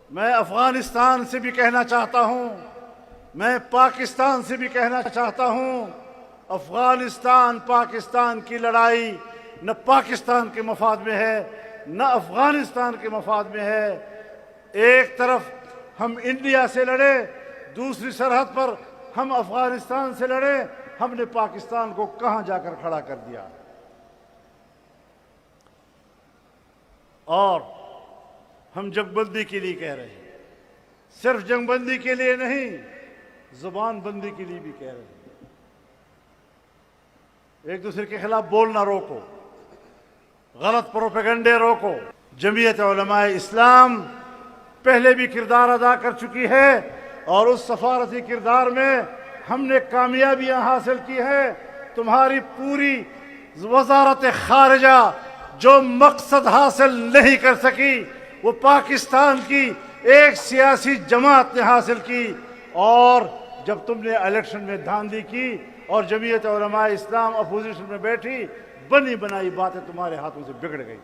میں افغانستان سے بھی کہنا چاہتا ہوں، میں پاکستان سے بھی کہنا چاہتا ہوں، افغانستان پاکستان کی لڑائی نہ پاکستان کے مفاد میں ہے نہ افغانستان کے مفاد میں ہے۔ ایک طرف ہم انڈیا سے لڑے، دوسری سرحد پر ہم افغانستان سے لڑے، ہم نے پاکستان کو کہاں جا کر کھڑا کر دیا۔ اور ہم جنگ بندی کے لیے کہہ رہے ہیں، صرف جنگ بندی کے لیے نہیں، زبان بندی کے لیے بھی کہہ رہے ہیں۔ ایک دوسرے کے خلاف بولنا روکو، غلط پروپیگنڈے روکو۔ جمعیت علماء اسلام پہلے بھی کردار ادا کر چکی ہے اور اس سفارتی کردار میں ہم نے کامیابیاں حاصل کی ہے۔ تمہاری پوری وزارت خارجہ جو مقصد حاصل نہیں کر سکی وہ پاکستان کی ایک سیاسی جماعت نے حاصل کی، اور جب تم نے الیکشن میں دھاندلی کی اور جمعیت علماء اسلام اپوزیشن میں بیٹھی، بنی بنائی باتیں تمہارے ہاتھوں سے بگڑ گئی۔